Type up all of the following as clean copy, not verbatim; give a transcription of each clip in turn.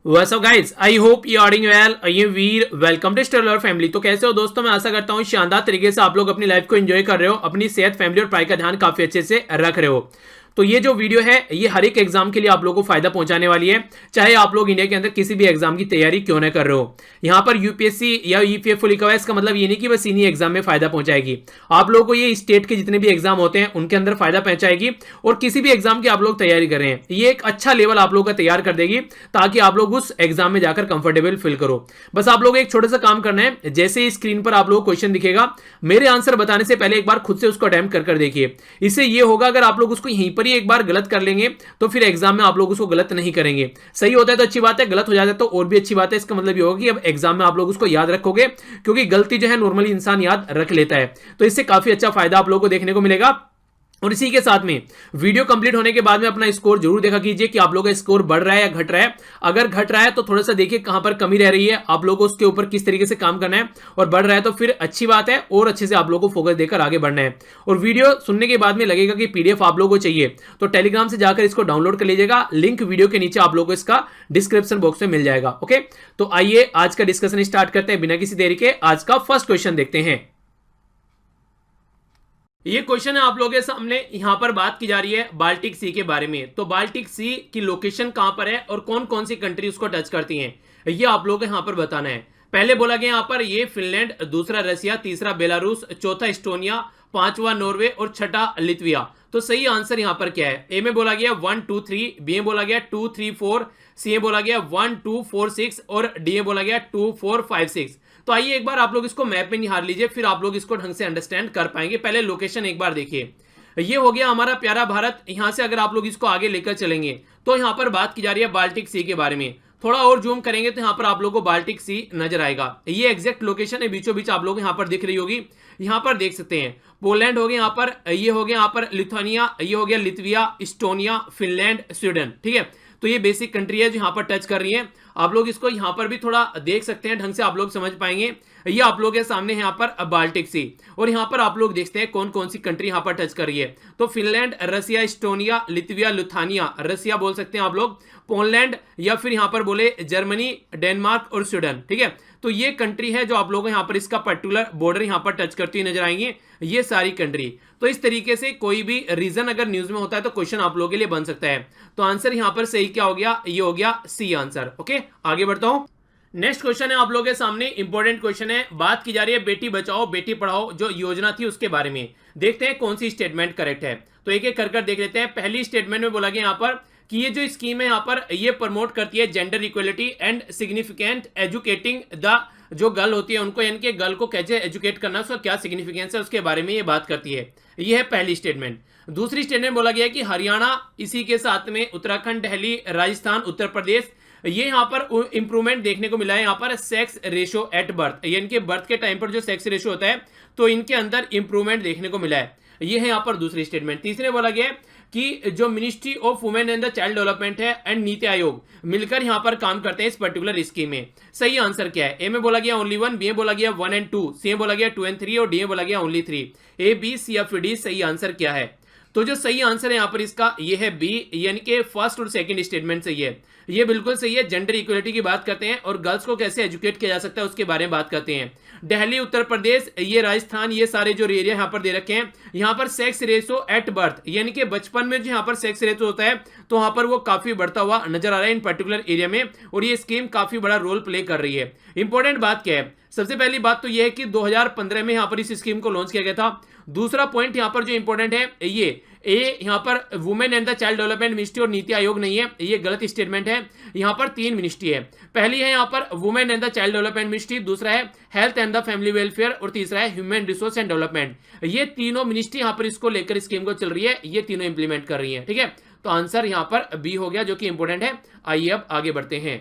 What's up guys? I hope you are doing well. I am Veer, welcome to stellar family. तो कैसे हो दोस्तों? मैं आशा करता हूँ शानदार तरीके से आप लोग अपनी लाइफ को एंजॉय कर रहे हो, अपनी सेहत, फैमिली और पढ़ाई का ध्यान काफी अच्छे से रख रहे हो। तो ये जो वीडियो है ये हर एक एग्जाम के लिए आप लोगों को फायदा पहुंचाने वाली है, चाहे आप लोग इंडिया के अंदर किसी भी एग्जाम की तैयारी क्यों ना कर रहे हो। यहाँ पर यूपीएससी या ईपीएफओ लिखा हुआ है, इसका मतलब ये नहीं कि बस इन्हीं एग्जाम में फायदा पहुंचाएगी। आप लोगों को ये स्टेट के जितने भी एग्जाम होते हैं उनके अंदर फायदा पहुंचाएगी, और किसी भी एग्जाम की आप लोग तैयारी कर रहे हैं ये एक अच्छा लेवल आप लोग का तैयार कर देगी, ताकि आप लोग उस एग्जाम में जाकर कंफर्टेबल फील करो। बस आप लोग एक छोटा सा काम करना है, जैसे ही स्क्रीन पर आप लोग क्वेश्चन दिखेगा, मेरे आंसर बताने से पहले एक बार खुद से उसको अटेम्प्ट कर देखिए। इससे ये होगा, अगर आप लोग उसको यहीं पर ही एक बार गलत कर लेंगे तो फिर एग्जाम में आप लोग उसको गलत नहीं करेंगे। सही होता है तो अच्छी बात है, गलत हो जाता है तो और भी अच्छी बात है। इसका मतलब ये होगा कि अब एग्जाम में आप लोग उसको याद रखोगे, क्योंकि गलती जो है नॉर्मली इंसान याद रख लेता है। तो इससे काफी अच्छा फायदा आप लोगों को देखने को मिलेगा। और इसी के साथ में वीडियो कंप्लीट होने के बाद में अपना स्कोर जरूर देखा कीजिए कि आप लोगों का स्कोर बढ़ रहा है या घट रहा है। अगर घट रहा है तो थोड़ा सा देखिए कहां पर कमी रह रही है, आप लोगों को उसके ऊपर किस तरीके से काम करना है, और बढ़ रहा है तो फिर अच्छी बात है, और अच्छे से आप लोगों को फोकस देकर आगे बढ़ना है। और वीडियो सुनने के बाद में लगेगा कि पीडीएफ आप लोगों को चाहिए तो टेलीग्राम से जाकर इसको डाउनलोड कर लीजिएगा, लिंक वीडियो के नीचे आप लोगों को इसका डिस्क्रिप्शन बॉक्स में मिल जाएगा। ओके, तो आइए आज का डिस्कशन स्टार्ट करते हैं बिना किसी देरी के। आज का फर्स्ट क्वेश्चन देखते हैं। ये क्वेश्चन है आप लोगों के सामने। यहां पर बात की जा रही है बाल्टिक सी के बारे में। तो बाल्टिक सी की लोकेशन कहां पर है और कौन कौन सी कंट्री उसको टच करती हैं, ये आप लोगों को यहां पर बताना है। पहले बोला गया यहां पर ये फिनलैंड, दूसरा रशिया, तीसरा बेलारूस, चौथा इस्टोनिया, पांचवा नॉर्वे और छठा लिथुआ। तो सही आंसर यहां पर क्या है? ए में बोला गया 1 2 3, बी में बोला गया 2 3 4, सी में बोला गया 1 2 4 6 और डी में बोला गया 2 4 5 6। तो आइए एक बार आप लोग इसको मैप में निहार लीजिए, फिर आप लोग इसको ढंग से अंडरस्टैंड कर पाएंगे। पहले लोकेशन एक बार देखिए। ये हो गया हमारा प्यारा भारत। यहां से अगर आप लोग इसको आगे लेकर चलेंगे तो यहां पर बात की जा रही है बाल्टिक सी के बारे में। थोड़ा और जूम करेंगे तो यहां पर आप लोगों को बाल्टिक सी नजर आएगा। ये एग्जैक्ट लोकेशन है, बीचों बीच आप लोग यहां पर दिख रही होगी। यहां पर देख सकते हैं पोलैंड हो गया, यहां पर ये हो गया, यहां पर लिथुआनिया, ये हो गया लिथुआ, इस्टोनिया, फिनलैंड, स्वीडन। ठीक है, तो ये बेसिक कंट्री है जो यहां पर टच कर रही है। आप लोग इसको यहां पर भी थोड़ा देख सकते हैं, ढंग से आप लोग समझ पाएंगे। ये आप लोग के सामने यहाँ पर बाल्टिक सी, और यहाँ पर आप लोग देखते हैं कौन कौन सी कंट्री यहाँ पर टच कर रही है। तो फिनलैंड, रसिया, इस्टोनिया, लिथुआ, लुथानिया, रसिया बोल सकते हैं आप लोग, पोलैंड, या फिर यहाँ पर बोले जर्मनी, डेनमार्क और स्वीडन। ठीक है, तो ये कंट्री है जो आप लोगों को यहाँ पर इसका पर्टिकुलर बॉर्डर यहाँ पर टच करती हुई नजर आएंगे, ये सारी कंट्री। तो इस तरीके से कोई भी रीजन अगर न्यूज में होता है तो क्वेश्चन आप लोगों के लिए बन सकता है। तो आंसर यहाँ पर सही क्या हो गया? ये हो गया सी आंसर। ओके, आगे बढ़ता हूं। नेक्स्ट क्वेश्चन है आप लोगों के सामने, इंपॉर्टेंट क्वेश्चन है। बात की जा रही है बेटी बचाओ बेटी पढ़ाओ जो योजना थी उसके बारे में। देखते हैं कौन सी स्टेटमेंट करेक्ट है। तो एक एक कर देख लेते हैं। पहली स्टेटमेंट में बोला गया यहाँ पर कि ये जो स्कीम है यहाँ पर ये प्रमोट करती है gender equality and significant educating the, जो गर्ल होती है उनको, यानी कि गर्ल को कैसे एजुकेट करना, उसका क्या सिग्निफिकेंस है उसके बारे में ये बात करती है। ये है पहली स्टेटमेंट। दूसरी स्टेटमेंट बोला गया कि हरियाणा, इसी के साथ में उत्तराखंड, दिल्ली, राजस्थान, उत्तर प्रदेश, ये यहाँ पर इंप्रूवमेंट देखने को मिला है। यहाँ पर सेक्स रेशियो एट बर्थ, यानी कि बर्थ के टाइम पर जो सेक्स रेशियो होता है तो इनके अंदर इंप्रूवमेंट देखने को मिला है। ये है यहाँ पर दूसरी स्टेटमेंट। तीसरे बोला गया कि जो ministry of women and the child development है एंड नीति आयोग मिलकर यहाँ पर काम करते हैं इस पर्टिकुलर स्कीम में। सही आंसर क्या है? ए में बोला गया ओनली 1, बी में बोला गया 1 and 2, सी में बोला गया 2 and 3 और डी में बोला गया ओनली 3। ए, बी, सी या फिर डी, सही आंसर क्या है? तो जो सही आंसर है यहाँ पर इसका ये है बी, यानी कि फर्स्ट और सेकंड स्टेटमेंट सही है। ये बिल्कुल सही है। जेंडर इक्वलिटी की बात करते हैं और गर्ल्स को कैसे एजुकेट किया जा सकता है उसके बारे में बात करते हैं। दिल्ली, उत्तर प्रदेश, ये राजस्थान, ये सारे जो एरिया यहाँ पर दे रखे हैं, यहाँ पर सेक्स रेशो एट बर्थ, यानी कि बचपन में जो यहाँ पर सेक्स रेशो होता है तो वहां पर वो काफी बढ़ता हुआ नजर आ रहा है इन पर्टिकुलर एरिया में, और ये स्कीम काफी बड़ा रोल प्ले कर रही है। इंपॉर्टेंट बात क्या है? सबसे पहली बात तो यह है कि 2015 में यहाँ पर इस स्कीम को लॉन्च किया गया था। दूसरा पॉइंट यहाँ पर जो इंपॉर्टेंट है ये यहाँ पर women and the child development ministry और नीति आयोग नहीं है, ये गलत स्टेटमेंट है। यहाँ पर 3 मिनिस्ट्री है। पहली है यहाँ पर women and the child development ministry, दूसरा है health and the family welfare और तीसरा है ह्यूमन रिसोर्स एंड डेवलपमेंट। ये तीनों मिनिस्ट्री यहाँ पर इसको लेकर स्कीम को चल रही है, ये तीनों इंप्लीमेंट कर रही है। ठीक है, तो आंसर यहाँ पर बी हो गया जो कि इंपॉर्टेंट है। आइए अब आगे बढ़ते हैं।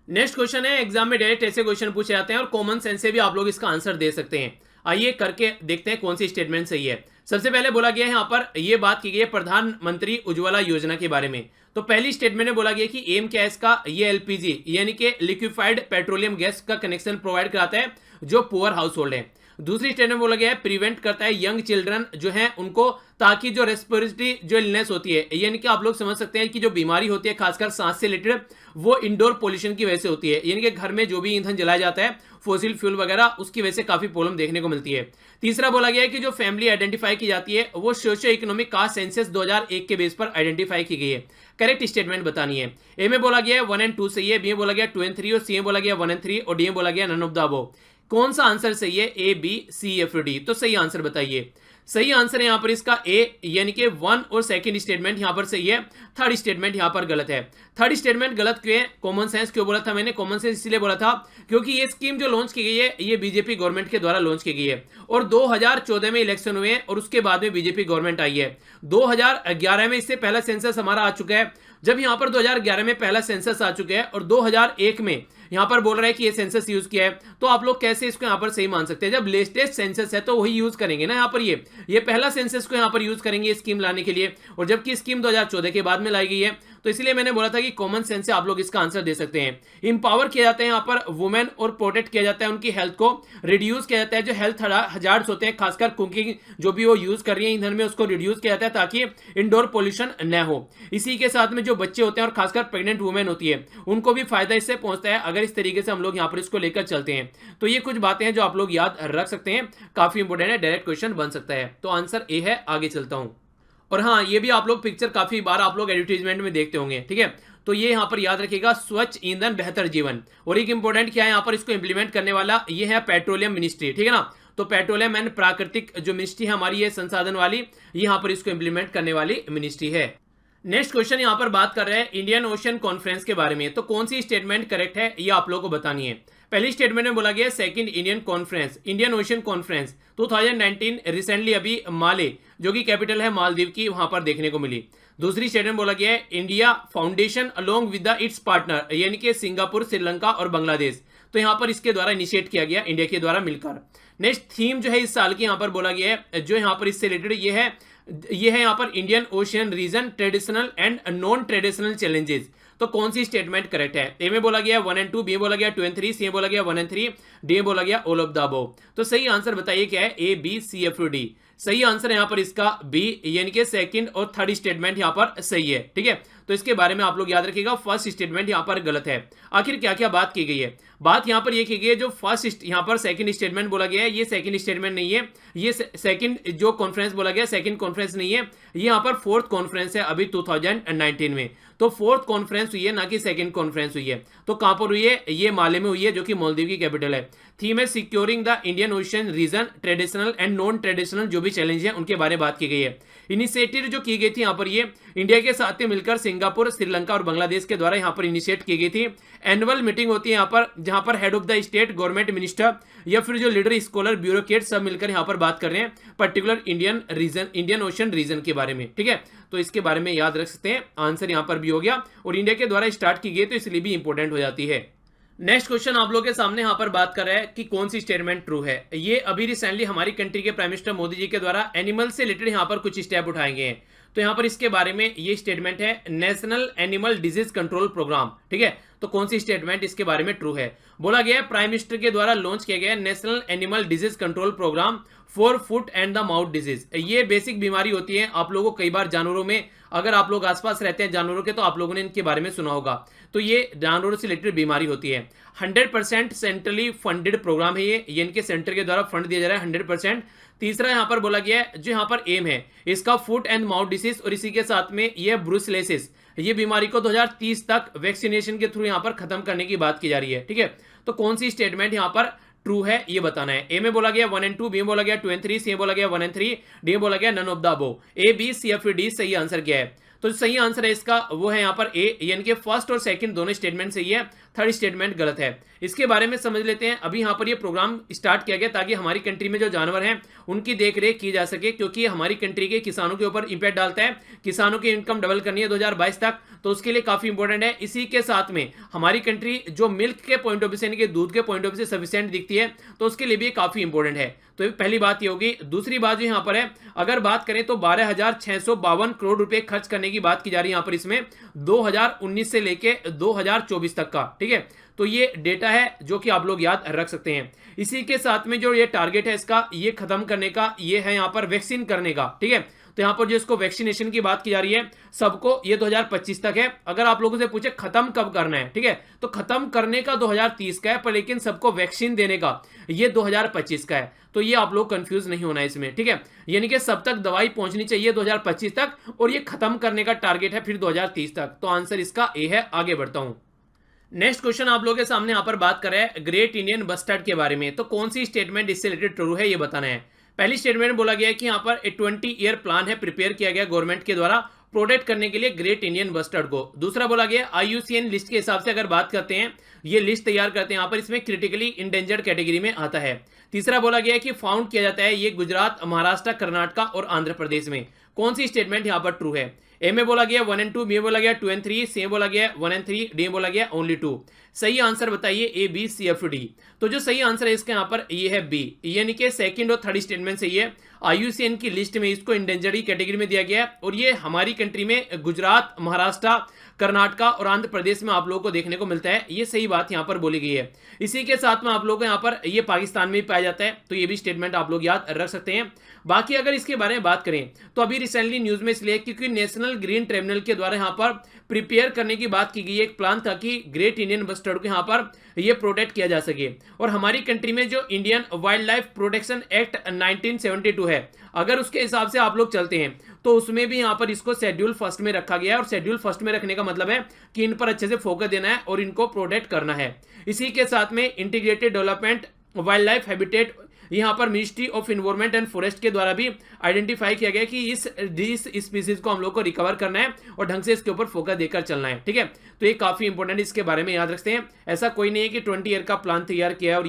नेक्स्ट क्वेश्चन है, एग्जाम में डायरेक्ट ऐसे क्वेश्चन पूछे जाते हैं और कॉमन सेंस से भी आप लोग इसका आंसर दे सकते हैं। आइए करके देखते हैं कौन सी स्टेटमेंट सही है। सबसे पहले बोला गया है यहाँ पर ये बात की गई है प्रधानमंत्री उज्ज्वला योजना के बारे में। तो पहली स्टेटमेंट में बोला गया कि एम क्या है इसका? ये एलपीजी यानी कि लिक्विफाइड पेट्रोलियम गैस का कनेक्शन प्रोवाइड कराता है जो पुअर हाउस होल्ड है। दूसरी स्टेटमेंट बोला गया है प्रिवेंट करता है यंग चिल्ड्रन जो है उनको, ताकि जो रेस्पिरेटरी जो इलनेस होती है, यानी कि आप लोग समझ सकते हैं कि जो बीमारी होती है खासकर सांस से रिलेटेड, वो इंडोर पोल्यूशन की वजह से होती है, यानी कि घर में जो भी ईंधन जलाया जाता है फोसिल फ्यूल वगैरह, उसकी वजह से काफी प्रॉब्लम देखने को मिलती है। तीसरा बोला गया है कि जो फैमिली आइडेंटिफाई की जाती है वो सोशियो इकोनॉमिक कास्ट सेंसस 2001 के बेस पर आइडेंटिफाई की गई है। करेक्ट स्टेटमेंट बतानी है। ए में बोला गया है 1 and 2 सही है, बी में बोला गया 2 and 3 और सी में बोला गया 1 and 3 और डी में बोला गया नन ऑफ द अबव। कौन सा आंसर सही है, A B C F D? तो सही आंसर बताइए। सही आंसर है यहां पर इसका ए, यानी कि 1 और सेकंड स्टेटमेंट यहां पर सही है, थर्ड स्टेटमेंट यहां पर गलत है। थर्ड स्टेटमेंट गलत क्यों है? कॉमन सेंस क्यों बोला था मैंने? कॉमन सेंस इसलिए बोला था क्योंकि ये स्कीम जो लॉन्च की गई है ये बीजेपी गवर्नमेंट के द्वारा लॉन्च की गई है और 2014 में इलेक्शन हुए और उसके बाद में बीजेपी गवर्नमेंट आई है। 2011 में इससे पहला सेंसस हमारा आ चुका है। जब यहां पर 2011 में पहला सेंसस आ चुका है और 2001 में यहां पर बोल रहा है कि ये सेंसस यूज किया है, तो आप लोग कैसे इसको यहां पर सही मान सकते हैं? जब लेटेस्ट सेंसस है तो वही यूज करेंगे ना यहां पर, ये पहला सेंसस को यहां पर यूज करेंगे स्कीम लाने के लिए, और जबकि स्कीम 2014 के बाद में लाई गई है, तो इसलिए मैंने बोला था कि कॉमन सेंस से आप लोग इसका आंसर दे सकते हैं। इंपावर किया जाता है यहाँ पर वुमेन और प्रोटेक्ट किया जाता है उनकी हेल्थ को, रिड्यूस किया जाता है जो हेल्थ हजार्ड्स होते हैं, खासकर कुकिंग जो भी वो यूज कर रही है ईंधन में, उसको रिड्यूस किया जाता है ताकि इंडोर पोल्यूशन न हो। इसी के साथ में जो बच्चे होते हैं और खासकर प्रेग्नेंट वुमेन होती है उनको भी फायदा इससे पहुंचता है अगर इस तरीके से हम लोग यहाँ पर इसको लेकर चलते हैं। तो ये कुछ बातें हैं जो आप लोग याद रख सकते हैं, काफी इंपोर्टेंट है, डायरेक्ट क्वेश्चन बन सकता है। तो आंसर ए है। आगे चलता हूं। और हाँ, ये भी आप लोग पिक्चर काफी बार आप लोग एडवर्टाइजमेंट में देखते होंगे, ठीक है? तो ये यहां पर याद रखिएगा, स्वच्छ ईंधन बेहतर जीवन। और एक इंपॉर्टेंट क्या है यहां पर इसको इंप्लीमेंट करने वाला, ये है पेट्रोलियम मिनिस्ट्री, ठीक है ना? तो पेट्रोलियम एंड प्राकृतिक जो मिनिस्ट्री है हमारी, ये संसाधन वाली, यहां पर इसको इंप्लीमेंट करने वाली मिनिस्ट्री है। नेक्स्ट क्वेश्चन यहां पर बात कर रहे हैं इंडियन ओशन कॉन्फ्रेंस के बारे में। तो कौन सी स्टेटमेंट करेक्ट है ये आप लोगों को बतानी है। पहली स्टेटमेंट में बोला गया second Indian conference, Indian ocean conference 2019 recently अभी माले जो कि कैपिटल है मालदीव की, वहां पर देखने को मिली। दूसरी स्टेटमेंट बोला गया है India foundation along with the it's partner, यानी कि सिंगापुर, श्रीलंका और बांग्लादेश, तो यहां पर इसके द्वारा इनिशिएट किया गया इंडिया के द्वारा मिलकर। नेक्स्ट थीम जो है इस साल की यहां पर बोला गया है, जो यहां पर इससे रिलेटेड ये है यहां पर Indian ocean region traditional and non traditional challenges. तो कौन सी स्टेटमेंट करेक्ट है? ए में बोला गया 1 and 2, बी में बोला गया 2 and 3, सी में बोला गया 1 and 3, डी में बोला गया ऑल ऑफ द अबव। तो सही आंसर बताइए क्या है, A B C F D? सही आंसर है यहां पर इसका बी, यानी कि सेकंड और थर्ड स्टेटमेंट यहां पर सही है, ठीक है? तो इसके बारे में आप लोग याद रखिएगा, फर्स्ट स्टेटमेंट यहां पर गलत है। आखिर क्या क्या बात की गई है? बात यहां पर यह की गई है, जो फर्स्ट यहां पर सेकंड स्टेटमेंट बोला गया है ये सेकंड स्टेटमेंट नहीं है, ये सेकंड जो कॉन्फ्रेंस बोला गया सेकंड कॉन्फ्रेंस नहीं है, ये यहां पर फोर्थ कॉन्फ्रेंस है अभी 2019 में। तो फोर्थ कॉन्फ्रेंस हुई है, ना कि सेकंड कॉन्फ्रेंस हुई है। तो कहां पर हुई है? ये माले में हुई है, जो कि मालदीव की कैपिटल है। थीम है securing the Indian ocean region traditional and non traditional जो भी चैलेंज है उनके बारे में बात की गई है। इनिशिएटिव जो की गई थी यहाँ पर ये इंडिया के साथ में मिलकर सिंगापुर, श्रीलंका और बांग्लादेश के द्वारा यहाँ पर इनिशिएट की गई थी। एनुअल मीटिंग होती है यहाँ पर, जहाँ पर head of the state, government minister या फिर जो लीडर, स्कॉलर, ब्यूरोक्रेट सब मिलकर यहाँ पर बात कर रहे हैं पर्टिकुलर इंडियन ओशन रीजन के बारे में, ठीक है? तो इसके बारे में याद रख सकते हैं। आंसर यहाँ पर भी हो गया और इंडिया के द्वारा स्टार्ट की गई तो इसलिए भी इंपॉर्टेंट हो जाती है। नेक्स्ट क्वेश्चन आप लोगों के सामने यहाँ पर बात कर रहा है कि कौन सी स्टेटमेंट ट्रू है। ये अभी रिसेंटली हमारी कंट्री के प्राइम मिनिस्टर मोदी जी के द्वारा एनिमल से रिलेटेड यहाँ पर कुछ स्टेप उठाए गए हैं। तो यहाँ पर इसके बारे में ये स्टेटमेंट है national animal disease control programme, ठीक है? तो कौन सी स्टेटमेंट इसके बारे में ट्रू है? बोला गया है प्राइम मिनिस्टर के द्वारा लॉन्च किया गया national animal disease control programme for foot and the mouth disease. ये बेसिक बीमारी होती है, आप लोगों को कई बार जानवरों में, अगर आप लोग आसपास रहते हैं जानवरों के, तो आप लोगों ने इनके बारे में सुना होगा। तो ये जानवरों से रिलेटेड बीमारी होती है। 100% सेंट्रली फंडेड प्रोग्राम है ये इनके सेंटर के द्वारा फंड दिया जा रहा है 100%। तीसरा यहां पर बोला गया है, जो यहां पर एम है इसका फुट एंड माउथ डिसीज और इसी के साथ में यह ब्रुसेलोसिस, ये बीमारी को 2030 तक वैक्सीनेशन के थ्रू यहां पर खत्म करने की बात की जा रही है, ठीक है? तो कौन सी स्टेटमेंट यहां पर ट्रू है ये बताना है। ए में बोला गया 1 and 2, बी में बोला गया 2 and 3, सी में बोला गया 1 and 3, डी में बोला गया none of the above. A B C F D सही आंसर क्या है? तो सही आंसर है इसका वो है यहाँ पर ए, यानी कि फर्स्ट और सेकंड दोनों स्टेटमेंट सही है, थर्ड स्टेटमेंट गलत है। इसके बारे में समझ लेते हैं। अभी यहाँ पर ये प्रोग्राम स्टार्ट किया गया ताकि हमारी कंट्री में जो जानवर हैं उनकी देखरेख की जा सके, क्योंकि ये हमारी कंट्री के किसानों के ऊपर इंपैक्ट डालता है। किसानों की इनकम डबल करनी है 2022 तक, तो उसके लिए काफी इंपॉर्टेंट है। इसी के साथ में हमारी कंट्री जो मिल्क के पॉइंट ऑफ व्यू से, यानी कि दूध के पॉइंट ऑफ व्यू से सफिशिएंट दिखती है, तो उसके लिए भी काफी इंपॉर्टेंट है। तो पहली बात ये होगी। दूसरी बात जो यहाँ पर है, अगर बात करें तो 12,652 करोड़ रुपए खर्च करने की बात की जा रही है यहाँ पर इसमें 2019 से लेके 2024 तक का, ठीक है? ठीक है। तो ये डेटा है जो कि आप लोग याद रख सकते हैं। इसी के साथ में जो ये टारगेट है इसका, ये खत्म करने का, ये है यहाँ पर वैक्सीन करने का, ठीक है। तो यहाँ पर जो इसको वैक्सीनेशन की बात की जा रही है सबको, ये 2025 तक है। अगर आप लोगों से पूछे खत्म कब करना है, ठीक है, तो खत्म करने का 2030 का है, पर लेकिन सबको वैक्सीन देने का ये 2025 का है। तो ये आप लोग कंफ्यूज नहीं होना है इसमें, ठीक है। यानी कि सब तक दवाई पहुंचनी चाहिए 2025 तक, और ये खत्म करने का टारगेट है फिर 2030 तक। तो आंसर इसका ए है। आगे बढ़ता हूं। नेक्स्ट क्वेश्चन आप लोगों के सामने यहाँ पर बात कर रहे हैं ग्रेट इंडियन बस्टर्ड के बारे में। तो कौन सी स्टेटमेंट इससे रिलेटेड ट्रू है ये बताना है। पहली स्टेटमेंट में बोला गया है कि यहाँ पर 20 ईयर प्लान है प्रिपेयर किया गया गवर्नमेंट के द्वारा प्रोटेक्ट करने के लिए ग्रेट इंडियन बस्टर्ड को। दूसरा बोला गया IUCN लिस्ट के हिसाब से अगर बात करते हैं, ये लिस्ट तैयार करते हैं, यहाँ पर इसमें क्रिटिकली इंडेंजर्ड कैटेगरी में आता है। तीसरा बोला गया है कि फाउंड किया जाता है ये गुजरात, महाराष्ट्र, कर्नाटक और आंध्र प्रदेश में। कौन सी स्टेटमेंट यहाँ पर ट्रू है। ए में बोला गया 1 and 2, बी में बोला गया 2 and 3, सी में बोला गया 1 and 3, डी में बोला गया ओनली 2। सही आंसर बताइए ए, बी, सी, एफ, डी। तो जो सही आंसर है इसका यहाँ पर ये है बी, यानी कि सेकंड और थर्ड स्टेटमेंट सही है। IUCN की लिस्ट में इसको इंडेंजर्ड कैटेगरी में दिया गया है, और ये हमारी कंट्री में गुजरात, महाराष्ट्र, कर्नाटक और आंध्र प्रदेश में आप लोगों को देखने को मिलता है। ये सही बात यहाँ पर बोली गई है। इसी के साथ में आप लोगों को यहाँ पर ये पाकिस्तान में भी पाया जाता है, तो ये भी स्टेटमेंट आप लोग याद रख सकते हैं। बाकी अगर इसके बारे में बात करें तो अभी रिसेंटली न्यूज में इसलिए क्योंकि नेशनल ग्रीन ट्रिब्यूनल के द्वारा यहाँ पर प्रिपेयर करने की बात की गई है एक प्लान, ताकि ग्रेट इंडियन बस्टर्ड को यहाँ पर ये प्रोटेक्ट किया जा सके। और हमारी कंट्री में जो Indian wild life protection act 1972 है, अगर उसके हिसाब से आप लोग चलते हैं तो उसमें भी यहाँ पर इसको शेड्यूल फर्स्ट में रखा गया है। और शेड्यूल फर्स्ट में रखने का मतलब है कि इन पर अच्छे से फोकस देना है और इनको प्रोटेक्ट करना है। इसी के साथ में integrated development wild life habitat, यहाँ पर ministry of environment and forest के द्वारा भी आइडेंटिफाई किया गया कि इस स्पीसीज को हम लोग को रिकवर करना है और ढंग से इसके ऊपर फोकस देकर चलना है, ठीक है। तो ये काफी इंपॉर्टेंट, इसके बारे में याद रखते हैं। ऐसा कोई नहीं है कि 20 ईयर का प्लान तैयार किया है और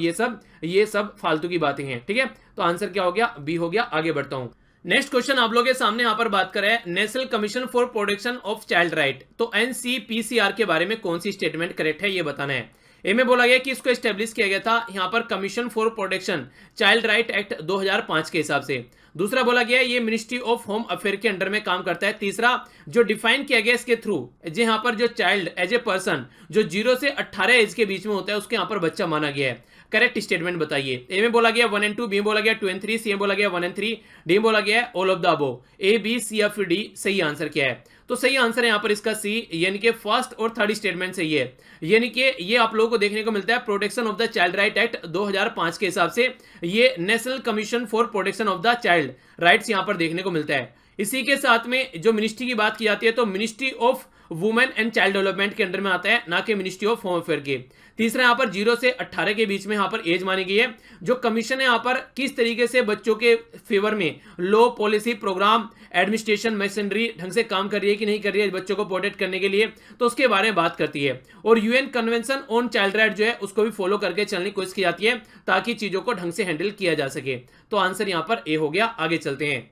ये सब फालतू की बातें हैं, ठीक है। तो आंसर क्या हो गया, बी हो गया। आगे बढ़ता हूं। नेक्स्ट क्वेश्चन आप लोगों के सामने यहाँ पर बात कर रहे हैं national commission for protection of child right. तो NCPCR के बारे में कौन सी स्टेटमेंट करेक्ट है ये बताना है। ए में बोला गया कि इसको एस्टेब्लिश किया गया था यहाँ पर commission for protection child right act 2005 के हिसाब से। दूसरा बोला गया ये मिनिस्ट्री ऑफ होम अफेयर के अंडर में काम करता है। तीसरा जो डिफाइन किया गया इसके थ्रू, यहाँ पर जो चाइल्ड एज ए पर्सन जो 0 से 18 एज के बीच में होता है उसके यहाँ पर बच्चा माना गया है। करेक्ट स्टेटमेंट बताइए। ए में बोला गया 1 and 2, बी में बोला गया 2 and 3, सी में बोला गया 1 and 3, डी में बोला गया all of the above. A, B, C, F, D सही आंसर क्या है। तो सही आंसर है यहाँ पर इसका सी, यानी कि फर्स्ट और थर्ड स्टेटमेंट सही है। यानी कि ये आप लोगों को देखने को मिलता है protection of the child right act 2005 के हिसाब से ये national commission for protection of the child rights यहाँ पर देखने को मिलता है। इसी के साथ में जो मिनिस्ट्री की बात की जाती है तो ministry of women and child development के अंडर में आता है, ना कि मिनिस्ट्री ऑफ होम अफेयर के। तीसरा यहाँ पर 0 से 18 के बीच में यहाँ पर एज मानी गई है। जो कमीशन है यहाँ पर किस तरीके से बच्चों के फेवर में law, policy, programme, administration, machinery ढंग से काम कर रही है कि नहीं कर रही है बच्चों को प्रोटेक्ट करने के लिए, तो उसके बारे में बात करती है। और UN convention on child right जो है उसको भी फॉलो करके चलने की कोशिश की जाती है ताकि चीजों को ढंग से हैंडल किया जा सके। तो आंसर यहाँ पर ए हो गया। आगे चलते हैं।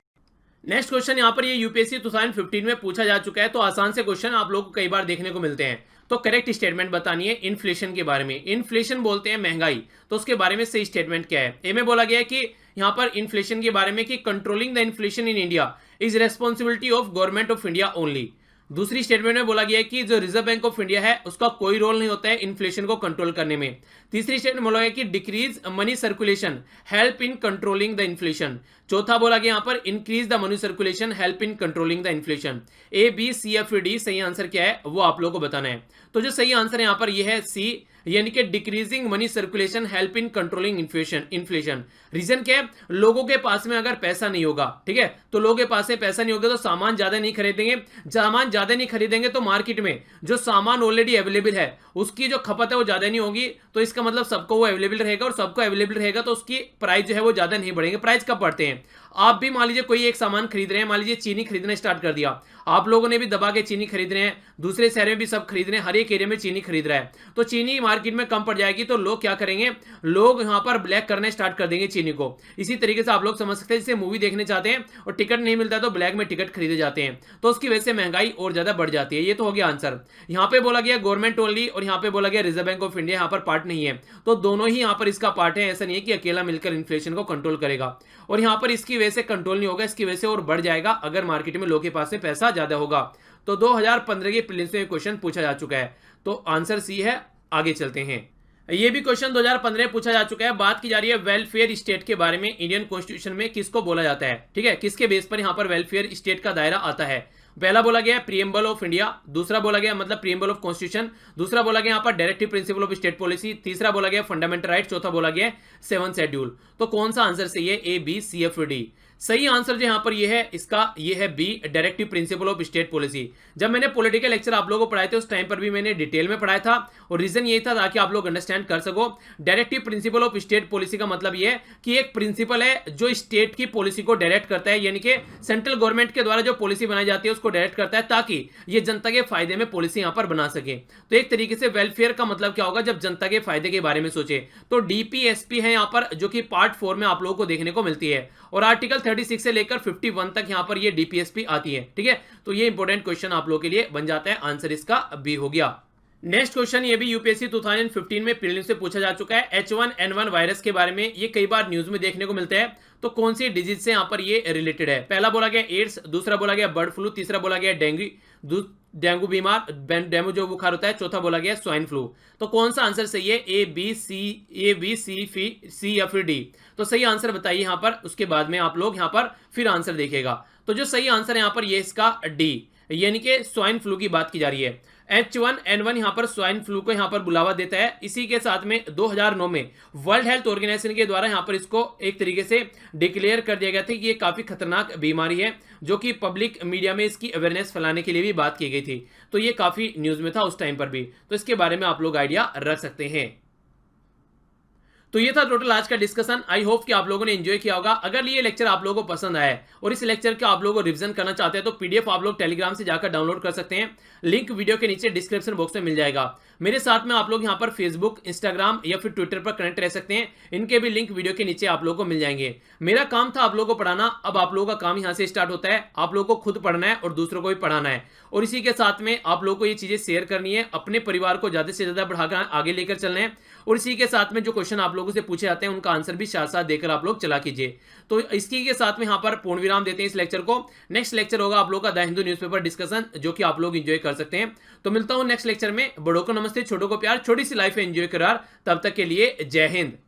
नेक्स्ट क्वेश्चन यहाँ पर ये UPSC 2015 में पूछा जा चुका है, तो आसान से क्वेश्चन आप लोग को कई बार देखने को मिलते हैं। तो करेक्ट स्टेटमेंट बतानी है इन्फ्लेशन के बारे में। इन्फ्लेशन बोलते हैं महंगाई, तो उसके बारे में सही स्टेटमेंट क्या है। ए में बोला गया है कि यहाँ पर इन्फ्लेशन के बारे में कि controlling the inflation in India is responsibility of government of India only. दूसरी स्टेटमेंट में बोला गया है कि जो रिजर्व बैंक ऑफ इंडिया है उसका कोई रोल नहीं होता है इन्फ्लेशन को कंट्रोल करने में। तीसरी स्टेटमेंट बोला गया कि decrease money circulation help in controlling the inflation. चौथा बोला गया यहाँ पर increase the money circulation help in controlling the inflation. A, B, C, F, D सही आंसर क्या है वो आप लोगों को बताना है। तो जो सही आंसर है यहाँ पर यह है सी, यानी कि decreasing money circulation help in controlling inflation. Reason क्या है, लोगों के पास में अगर पैसा नहीं होगा, ठीक है, तो लोगों के पास में पैसा नहीं होगा तो सामान ज्यादा नहीं खरीदेंगे। सामान ज्यादा नहीं खरीदेंगे तो मार्केट में जो सामान ऑलरेडी अवेलेबल है उसकी जो खपत है वो ज्यादा नहीं होगी, तो इसका मतलब सबको वो अवेलेबल रहेगा, और सबको अवेलेबल रहेगा तो उसकी प्राइस जो है वो ज्यादा नहीं बढ़ेंगे। प्राइस कब बढ़ते हैं, आप भी मान लीजिए कोई एक सामान खरीद रहे हैं, मान लीजिए चीनी खरीदना स्टार्ट कर दिया, आप लोगों ने भी दबा के चीनी खरीद रहे हैं, दूसरे शहर में भी सब खरीद रहे हैं, हर एक एरिया में चीनी खरीद रहा है, तो चीनी मार्केट में कम पड़ जाएगी, तो लोग क्या करेंगे, लोग यहाँ पर ब्लैक करने स्टार्ट कर देंगे चीनी को। इसी तरीके से आप लोग समझ सकते हैं, जैसे मूवी देखने चाहते हैं और टिकट नहीं मिलता तो ब्लैक में टिकट खरीदे जाते हैं, तो उसकी वजह से महंगाई और ज्यादा बढ़ जाती है। ये तो हो गया आंसर। यहाँ पे बोला गया गवर्नमेंट ओनली और यहाँ पे बोला गया रिजर्व बैंक ऑफ इंडिया यहाँ पर पार्ट नहीं है, तो दोनों ही यहाँ पर इसका पार्ट है। ऐसा नहीं है कि अकेला मिलकर इन्फ्लेशन को कंट्रोल करेगा, और यहाँ पर इसकी वजह से कंट्रोल नहीं होगा, इसकी वजह से और बढ़ जाएगा अगर मार्केट में लोगों के पास में पैसा ज्यादा होगा। तो 2015 के प्रीलिम्स में क्वेश्चन पूछा जा चुका है, तो आंसर सी है। आगे चलते हैं। ये भी क्वेश्चन 2015 में पूछा जा चुका है। बात की जा रही है वेलफेयर स्टेट के बारे में। इंडियन कॉन्स्टिट्यूशन में किसको बोला जाता है, ठीक है, किसके बेस पर यहां पर वेलफेयर स्टेट का दायरा आता है। पहला बोला गया प्रीएम्बल ऑफ इंडिया, दूसरा बोला गया मतलब प्रीएम्बल ऑफ कॉन्स्टिट्यूशन, दूसरा बोला गया यहां पर directive principle of state policy, तीसरा बोला गया फंडामेंटल राइट, चौथा बोला गया 7th शेड्यूल। तो कौन सा आंसर सही है, A B C F D. सही आंसर जो यहां पर ये है इसका, ये है B, directive principle of state policy. जब मैंने पॉलिटिकल लेक्चर आप लोगों को पढ़ाए थे उस टाइम पर भी मैंने डिटेल में पढ़ाया था, और रीजन ये था ताकि आप लोग अंडरस्टैंड कर सको। Directive principle of state policy का मतलब ये है कि एक प्रिंसिपल है जो स्टेट की पॉलिसी को डायरेक्ट करता है, यानी कि सेंट्रल गवर्नमेंट के द्वारा जो पॉलिसी बनाई जाती है उसको डायरेक्ट करता है ताकि ये जनता के फायदे में पॉलिसी यहां पर बना सके। तो एक तरीके से वेलफेयर का मतलब क्या होगा, जब जनता के फायदे के बारे में सोचे। तो डीपीएसपी है यहां पर, जो कि पार्ट 4 में आप लोगों को देखने को मिलती है, और आर्टिकल 36 से लेकर 51 तक यहां पर ये डीपीएसपी आती है, ठीक है। तो ये इंपॉर्टेंट क्वेश्चन आप लोगों के लिए बन जाता है, आंसर इसका बी हो गया। नेक्स्ट क्वेश्चन ये भी यूपीएससी 2015 में प्रीलिम्स से पूछा जा चुका है। H1N1 वायरस के बारे में ये कई बार न्यूज में देखने को मिलता है। तो कौन सी डिजीज से यहां पर ये रिलेटेड है। पहला बोला गया एड्स, दूसरा बोला गया बर्ड फ्लू, तीसरा बोला गया डेंगू बीमार, डेंगू जो बुखार होता है, चौथा बोला गया स्वाइन फ्लू। तो कौन सा आंसर सही है, ए बी सी या फिर डी। तो सही आंसर बताइए यहां पर, उसके बाद में आप लोग यहां पर फिर आंसर देखेगा। तो जो सही आंसर है यहां पर ये इसका डी, यानी कि स्वाइन फ्लू की बात की जा रही है। H1N1 यहां पर स्वाइन फ्लू को यहां पर बुलावा देता है। इसी के साथ में 2009 में वर्ल्ड हेल्थ ऑर्गेनाइजेशन के द्वारा यहां पर इसको एक तरीके से डिक्लेयर कर दिया गया था कि ये काफी खतरनाक बीमारी है, जो कि पब्लिक मीडिया में इसकी अवेयरनेस फैलाने के लिए भी बात की गई थी। तो ये काफी न्यूज में था उस टाइम पर भी, तो इसके बारे में आप लोग आइडिया रख सकते हैं। तो ये था टोटल आज का डिस्कशन। आई होप कि आप लोगों ने एंजॉय किया होगा। अगर ये लेक्चर आप लोगों को पसंद आया और इस लेक्चर का आप लोगों को रिवीजन करना चाहते हैं तो पीडीएफ आप लोग टेलीग्राम से जाकर डाउनलोड कर सकते हैं। लिंक वीडियो के नीचे डिस्क्रिप्शन बॉक्स में मिल जाएगा। मेरे साथ में आप लोग यहाँ पर फेसबुक, इंस्टाग्राम या फिर ट्विटर पर कनेक्ट रह सकते हैं। इनके भी लिंक वीडियो के नीचे आप लोगों को मिल जाएंगे। मेरा काम था आप लोगों को पढ़ाना, अब आप लोगों का काम यहाँ से स्टार्ट होता है। आप लोगों को खुद पढ़ना है और दूसरों को भी पढ़ाना है, और इसी के साथ में आप लोगों को ये चीजें शेयर करनी है, अपने परिवार को ज्यादा से ज्यादा बढ़ाकर आगे लेकर चलना है। और इसी के साथ में जो क्वेश्चन आप लोगों से पूछे जाते हैं उनका आंसर भी साथ साथ देकर आप लोग चला कीजिए। तो इसी के साथ में यहाँ पर पूर्ण विराम देते हैं इस लेक्चर को। नेक्स्ट लेक्चर होगा आप लोग का द हिंदू न्यूज़पेपर डिस्कशन, जो कि आप लोग एंजॉय कर सकते हैं। तो मिलता हूं नेक्स्ट लेक्चर में। बड़ों को नमस्ते, छोटों को प्यार, छोटी सी लाइफ एंजॉय करार। तब तक के लिए जय हिंद।